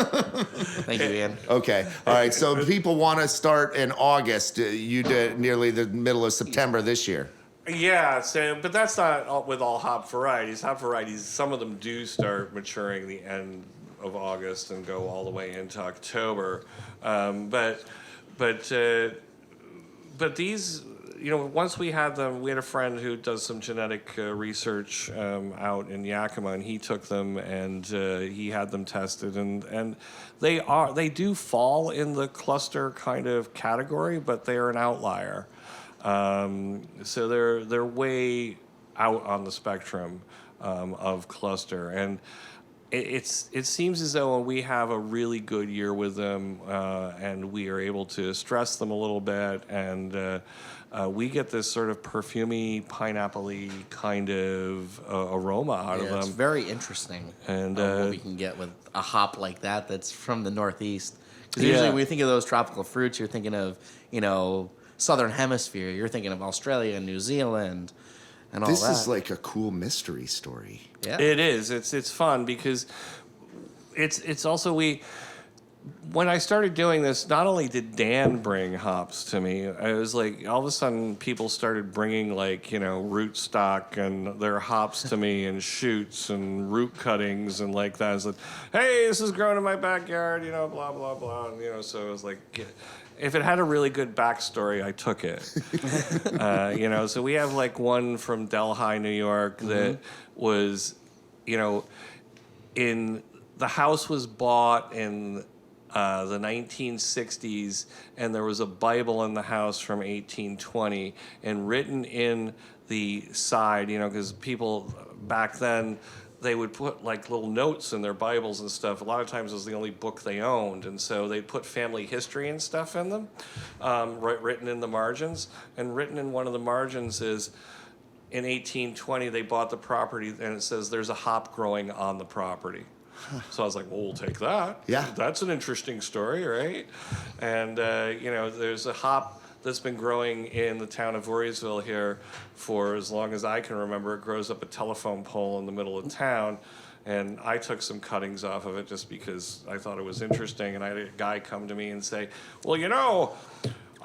Thank you, Ian. Okay. All right. So people want to start in August. You did nearly the middle of September this year. Yeah, but that's not with all hop varieties. Hop varieties, some of them do start maturing the end of August and go all the way into October. But these, once we had them, we had a friend who does some genetic research out in Yakima, and he took them and he had them tested, and they do fall in the cluster kind of category, but they're an outlier. So they're way out on the spectrum of cluster, and it seems as though when we have a really good year with them, and we are able to stress them a little bit, and we get this sort of perfumey, pineapple-y kind of aroma out of them. It's very interesting. And, what we can get with a hop like that's from the Northeast. Because usually when we think of those tropical fruits, you're thinking of, Southern Hemisphere. You're thinking of Australia and New Zealand and all This that. is like a cool mystery story. Yeah. It is. It's fun because it's also when I started doing this, not only did Dan bring hops to me, I was like, all of a sudden people started bringing root stock and their hops to me and shoots and root cuttings and like that. I was like, hey, this is growing in my backyard, blah, blah, blah. And, so it was like, if it had a really good backstory, I took it. So we have one from Delhi, New York that was, the house was bought in the 1960s, and there was a Bible in the house from 1820, and written in the side, because people back then, they would put little notes in their Bibles and stuff. A lot of times it was the only book they owned, and so they'd put family history and stuff in them, written in the margins. And written in one of the margins is, in 1820 they bought the property, and it says there's a hop growing on the property. So I was like, well, we'll take that. Yeah. That's an interesting story, right? And, there's a hop that's been growing in the town of Voorheesville here for as long as I can remember. It grows up a telephone pole in the middle of town. And I took some cuttings off of it just because I thought it was interesting. And I had a guy come to me and say, well,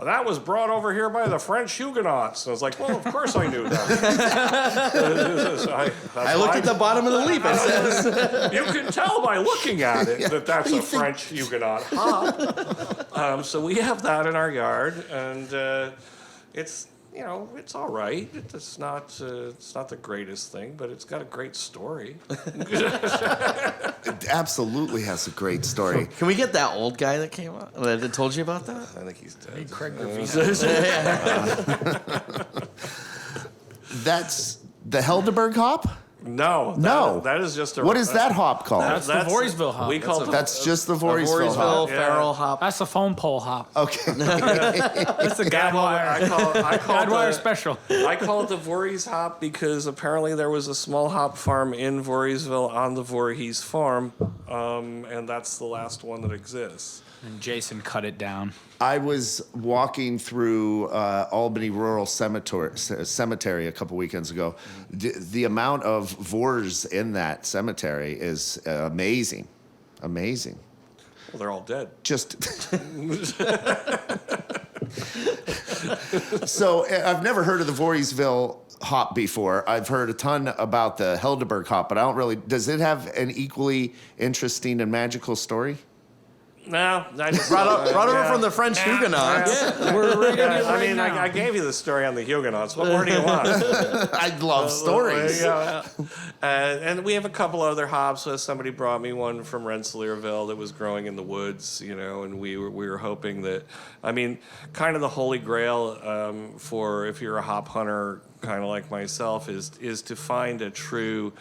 that was brought over here by the French Huguenots. And I was like, well, of course I knew that. I looked at the bottom of the leaf. It says. You can tell by looking at it that that's a French Huguenot hop. So we have that in our yard, and it's it's all right. It's not the greatest thing, but it's got a great story. It absolutely has a great story. Can we get that old guy that came out that told you about that? I think he's dead. Craig That's the Helderberg hop? No, No. that is just a. What is that hop called? That's the Voorheesville hop. We call it. That's just the Voorheesville Voorheesville hop. Feral hop. That's the phone pole hop. Okay. That's the Gadwire. I call Gadwire it special. I call it the Voorhees hop because apparently there was a small hop farm in Voorheesville on the Voorhees farm, and that's the last one that exists. And Jason cut it down. I was walking through Albany Rural Cemetery a couple weekends ago. The amount of Voors in that cemetery is amazing. Amazing. Well, they're all dead. Just so I've never heard of the Voorheesville hop before. I've heard a ton about the Helderberg hop, but I don't really. Does it have an equally interesting and magical story? No, I just Brought over from the French Huguenots. I gave you the story on the Huguenots. What more do you want? I love stories. And we have a couple other hops. Somebody brought me one from Rensselaerville that was growing in the woods, and we were hoping that, kind of the holy grail for if you're a hop hunter, kind of like myself, is to find a true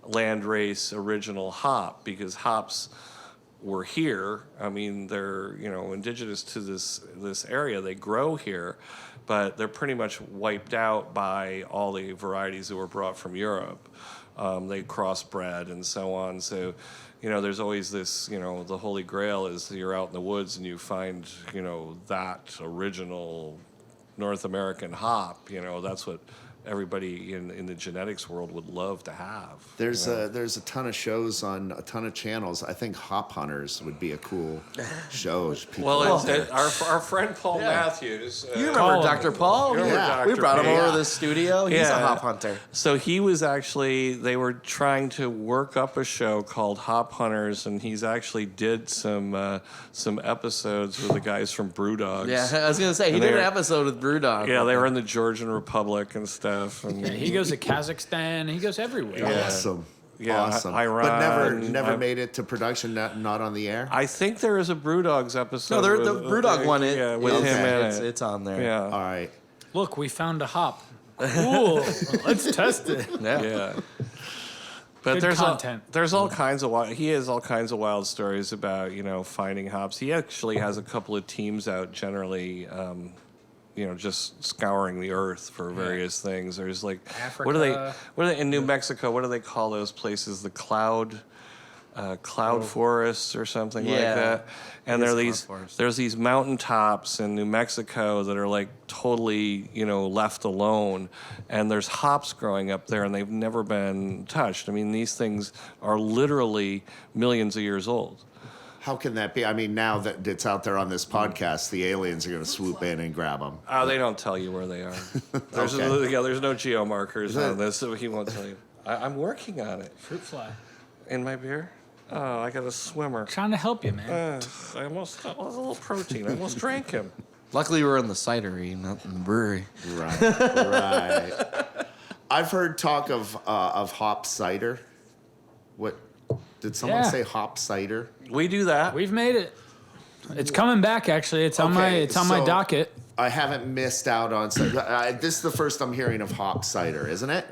landrace original hop, because hops were here. They're indigenous to this area. They grow here, but they're pretty much wiped out by all the varieties that were brought from Europe. They crossbred and so on. So, there's always this, the holy grail is you're out in the woods and you find, that original North American hop. That's what everybody in the genetics world would love to have. There's a ton of shows on a ton of channels. I think Hop Hunters would be a cool show. Our friend Paul Matthews. You remember Dr. Paul? You remember We Dr. brought him Paul. over to the studio. He's a Yeah. hop hunter. So he was actually, they were trying to work up a show called Hop Hunters, and he's actually did some episodes with the guys from Brewdogs. Yeah, I was going to say, he And did an they're- episode with Brewdog. Yeah, they were in the Georgian Republic and stuff. And Yeah, he goes to Kazakhstan. He goes everywhere. Awesome. Yeah, Awesome. Iran, but never made it to production, not on the air? I think there is a Brewdogs episode. No, the Brewdog one. with Okay. him in it. It's on there. Yeah. All right. Look, we found a hop. Cool. Let's test it. Yeah. But Good there's content. there's all kinds of he has all kinds of wild stories about finding hops. He actually has a couple of teams out generally, just scouring the earth for various things. There's like what are they in New Mexico? What do they call those places? The cloud forests or something like Yeah. that. And It is there are cloud these forest. there's these mountaintops in New Mexico that are like totally left alone, and there's hops growing up there and they've never been touched. I mean, these things are literally millions of years old. How can that be? I mean, now that it's out there on this podcast, the aliens are going to swoop in and grab them. Oh, they don't tell you where they are. There's Okay. there's no geomarkers that- on this, so he won't tell you. I'm working on it. Fruit fly. In my beer? Oh, I got a swimmer. Trying to help you, man. I almost got a little protein. I almost drank him. Luckily, we're in the cidery, not in the brewery. Right. Right. I've heard talk of hop cider. What? Did someone Yeah. say hop cider? We do that. We've made it. It's coming back. Actually, it's on my so docket. I haven't missed out on cider. This is the first I'm hearing of hop cider, isn't it?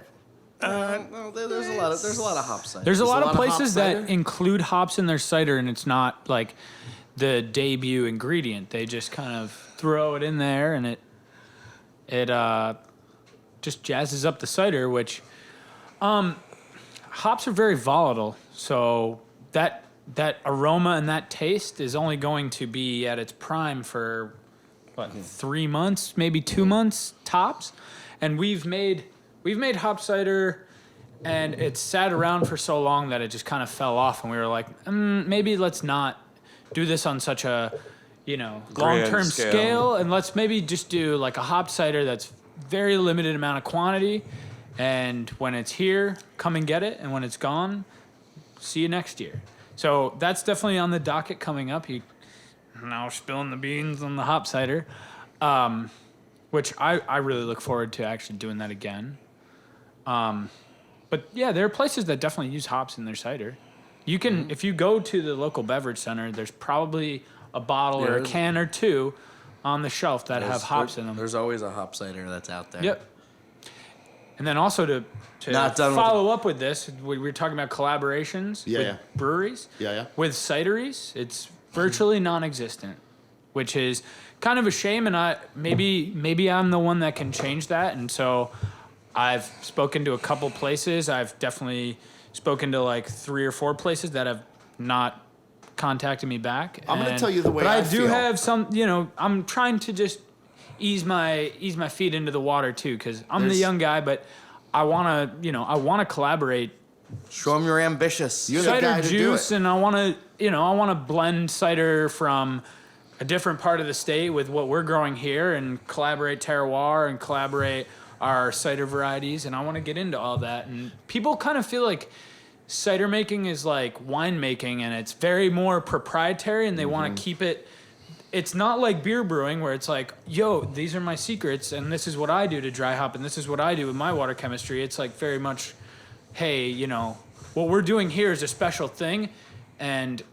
No, there's a lot of hop cider. There's a lot of hop places cider? that include hops in their cider, and it's not like the debut ingredient. They just kind of throw it in there, and it just jazzes up the cider. Which hops are very volatile, so that aroma and that taste is only going to be at its prime for 3 months, maybe 2 months tops. And we've made hop cider, and it sat around for so long that it just kind of fell off, and we were like, maybe let's not do this on such a long-term scale, and let's maybe just do like a hop cider that's very limited amount of quantity, and when it's here, come and get it, and when it's gone, see you next year. So that's definitely on the docket coming up. Now spilling the beans on the hop cider, which I really look forward to actually doing that again. But yeah, there are places that definitely use hops in their cider. You can, if you go to the local beverage center, there's probably a bottle or a can or two on the shelf that have hops in them. There's always a hop cider that's out there. Yep. And then also to Not done with follow up with this, we were talking about collaborations with Yeah. breweries. Yeah. With cideries, it's virtually non-existent, which is kind of a shame. And maybe I'm the one that can change that. And so I've spoken to a couple places. I've definitely spoken to like 3 or 4 places that have not contacted me back. I'm gonna tell you the way but I do feel. have some. I'm trying to just ease my feet into the water too, because I'm the There's- young guy, but I wanna collaborate. Show them you're ambitious. You're the guy Cider to do juice, it. and I wanna blend cider from a different part of the state with what we're growing here, and collaborate terroir and collaborate our cider varieties, and I want to get into all that. And people kind of feel like cider making is like wine making, and it's very more proprietary, and they want to keep it. It's not like beer brewing where it's like, yo, these are my secrets, and this is what I do to dry hop, and this is what I do with my water chemistry. It's like very much, hey, what we're doing here is a special thing, and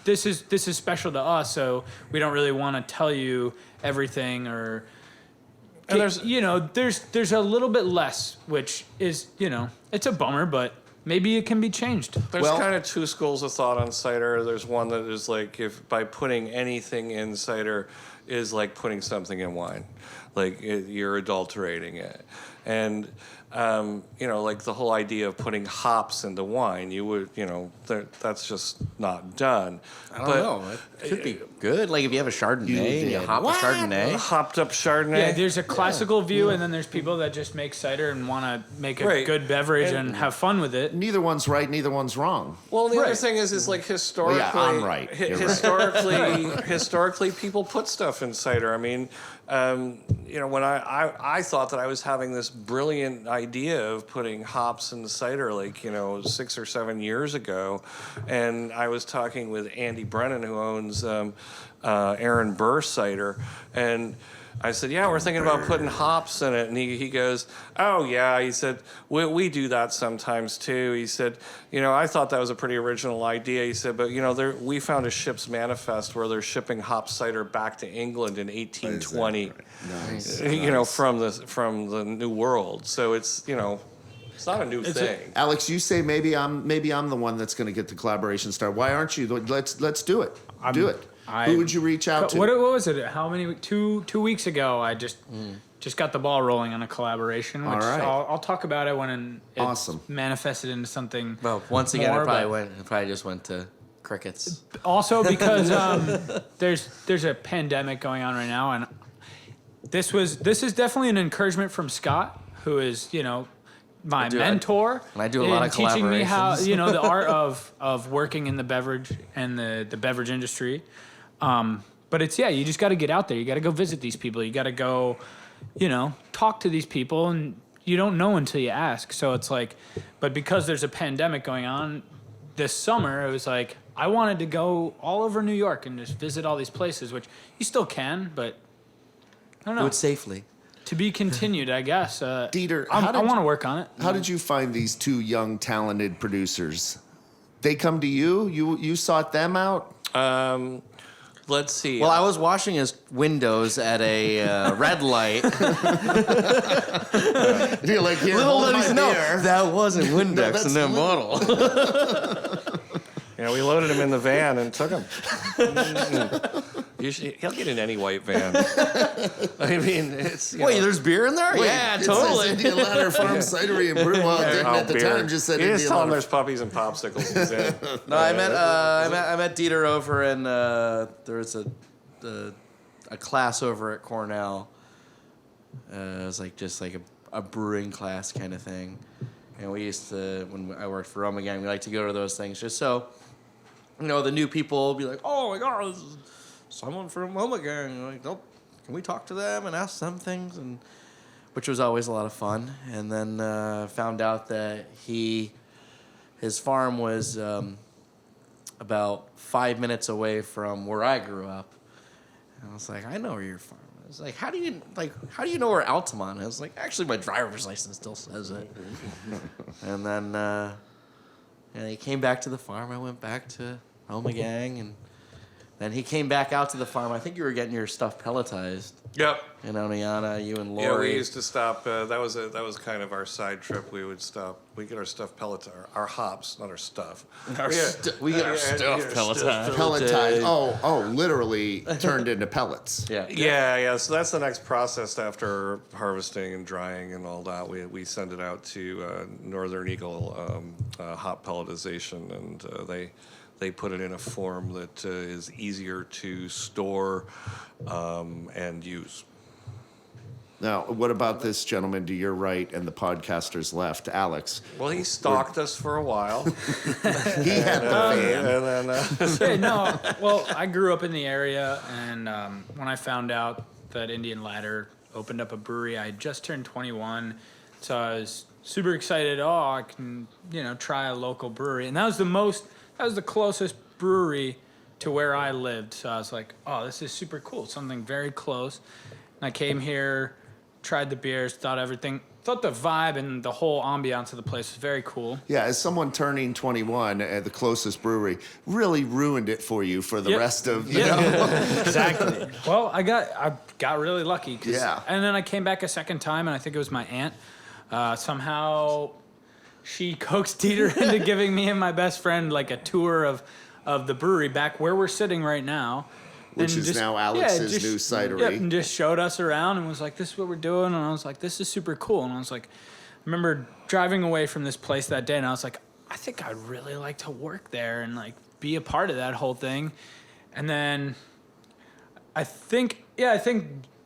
this is special to us, so we don't really want to tell you everything, or And there's there's a little bit less, which is it's a bummer, but maybe it can be changed. There's Well- kind of two schools of thought on cider. There's one that is like, if by putting anything in cider is like putting something in wine, like you're adulterating it. And like the whole idea of putting hops into wine, you would, that's just not done. I don't know. It could be good. Like if you have a Chardonnay and you hop a Chardonnay. Hopped up Chardonnay. Yeah, there's a classical view, and then there's people that just make cider and want to make a Right. good beverage and have fun with it. Neither one's right, neither one's wrong. Well, the other Right. thing is like historically, I'm right. You're right. historically, people put stuff in cider. I mean, when I thought that I was having this brilliant idea of putting hops in cider, like 6 or 7 years ago, and I was talking with Andy Brennan, who owns Aaron Burr Cider, and I said, yeah, we're thinking about putting hops in it. And he goes, oh, yeah. He said, we do that sometimes, too. He said, I thought that was a pretty original idea. He said, but, we found a ship's manifest where they're shipping hop cider back to England in 1820, Nice. from the New World. So it's, it's not a new thing. Alex, you say maybe I'm the one that's going to get the collaboration started. Why aren't you? Let's do it. Do it. Who would you reach out to? What was it? How many? Two weeks ago, I just got the ball rolling on a collaboration. Which All right. I'll talk about it when it's Awesome. manifested into something. Well, once again, more, it probably just went to crickets. Also because there's a pandemic going on right now, and this is definitely an encouragement from Scott, who is my mentor. And I do a lot of teaching me how collaborations. the art of working in the beverage and the beverage industry. But it's you just got to get out there. You got to go visit these people. You got to go, talk to these people, and you don't know until you ask. So it's like, but because there's a pandemic going on this summer, it was like I wanted to go all over New York and just visit all these places, which you still can, but I don't know. Do it safely. To be continued, I guess. Dieter, I how did want to you- work on it. How did you find these two young, talented producers? They come to you? You sought them out? Let's see. Well, I was washing his windows at a red light. You're like, here, Little hold did my he know beer. that wasn't Windex that's in that bottle. we loaded him in the van and took him. He'll get in any white van. I mean, it's Wait, there's beer in there? Wait, Yeah, it totally. says Indian Ladder Farm Cidery and Brew. Well, it didn't at the time just said you just Indian tell him Ladder. there's puppies and popsicles. He's in. No, I met Dieter over in there was a class over at Cornell. It was just like a brewing class kind of thing, and we used to, when I worked for Rome again, we like to go to those things just so the new people will be like, oh my god, this is someone from Home Again. Like, can we talk to them and ask them things? And which was always a lot of fun. And then found out that his farm was about 5 minutes away from where I grew up. And I was like, I know where your farm is. Like, how do you know where Altamont is? Like, actually, my driver's license still says it. And then he came back to the farm. I went back to Home Gang, and then he came back out to the farm. I think you were getting your stuff pelletized Yep. in Oneonta, you and Lori. Yeah, we used to stop. That was kind of our side trip. We would stop. We get our stuff pelletized. Our hops, not our stuff. We get our stuff pelletized. Pelletized. Oh, literally turned into pellets. Yeah. Yeah. So that's the next process after harvesting and drying and all that. We send it out to Northern Eagle hop pelletization, and they put it in a form that is easier to store and use. Now, what about this gentleman to your right and the podcaster's left, Alex? Well, he stalked us for a while. He had the van. And then, Well, I grew up in the area, and when I found out that Indian Ladder opened up a brewery, I had just turned 21, so I was super excited. Oh, I can try a local brewery, and that was the closest brewery to where I lived. So I was like, oh, this is super cool, something very close. And I came here, tried the beers, thought the vibe and the whole ambiance of the place was very cool. Yeah, as someone turning 21 at the closest brewery, really ruined it for you for the Yep. rest of, Exactly. Well, I got really lucky. Yeah. And then I came back a second time, and I think it was my aunt. Somehow she coaxed Dietrich into giving me and my best friend like a tour of the brewery back where we're sitting right now. Which And is now Alex's new cidery. Yep, and just showed us around and was like, this is what we're doing. And I was like, this is super cool. And I was like, I remember driving away from this place that day and I was like, I think I'd really like to work there and like be a part of that whole thing. And then I think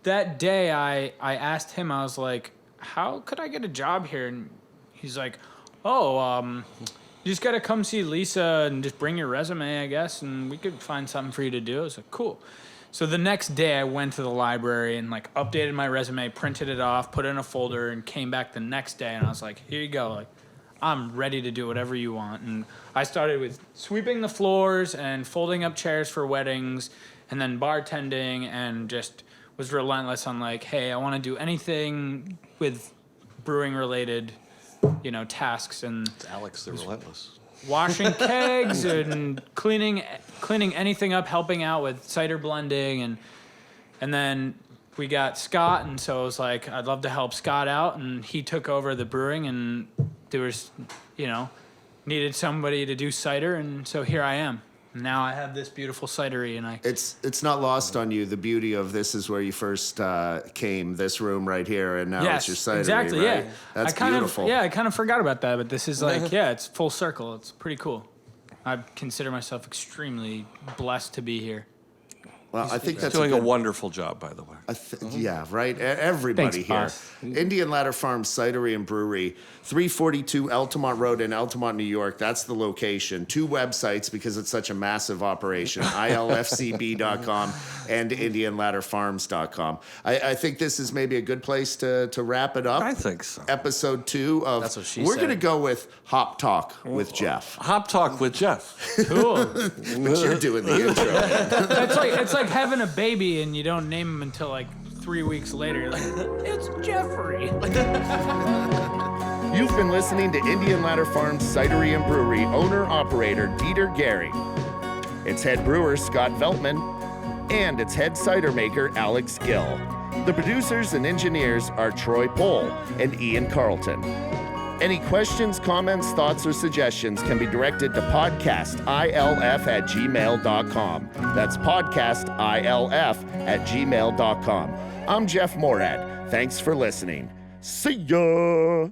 that day I asked him, I was like, how could I get a job here? And he's like, you just got to come see Lisa and just bring your resume, I guess, and we could find something for you to do. I was like, cool. So the next day I went to the library and like updated my resume, printed it off, put it in a folder, and came back the next day and I was like, here you go. Like, I'm ready to do whatever you want. And I started with sweeping the floors and folding up chairs for weddings and then bartending, and just was relentless on like, hey, I want to do anything with brewing related, tasks. And It's Alex the Relentless. washing kegs and cleaning anything up, helping out with cider blending, and then we got Scott, and so I was like, I'd love to help Scott out, and he took over the brewing, and there was, needed somebody to do cider, and so here I am. Now I have this beautiful cidery, and It's not lost on you the beauty of this is where you first came, this room right here, and now it's your cidery, exactly, right? yeah. That's I beautiful. I kind of forgot about that, but this is like, it's full circle. It's pretty cool. I consider myself extremely blessed to be here. Well, I think that's Doing a a good, wonderful job, by the way. yeah, right. Everybody Thanks, here. boss. Indian Ladder Farm Cidery and Brewery, 342 Altamont Road in Altamont, New York. That's the location. 2 websites because it's such a massive operation: ILFCB.com and IndianLadderFarms.com. I think this is maybe a good place to wrap it up. I think so. Episode 2 of. That's what she We're said. going to go with Hop Talk with Jeff. Hop Talk with Jeff. Cool. But you're doing the intro. It's like having a baby and you don't name him until like 3 weeks later. You're like, it's Jeffrey. You've been listening to Indian Ladder Farms Cidery and Brewery owner-operator Dieter Gehring, its head brewer Scott Veltman, and its head cider maker Alex Gill. The producers and engineers are Troy Pohl and Ian Carlton. Any questions, comments, thoughts, or suggestions can be directed to podcastilf@gmail.com. That's podcastilf@gmail.com. I'm Jeff Mo'rad. Thanks for listening. See ya!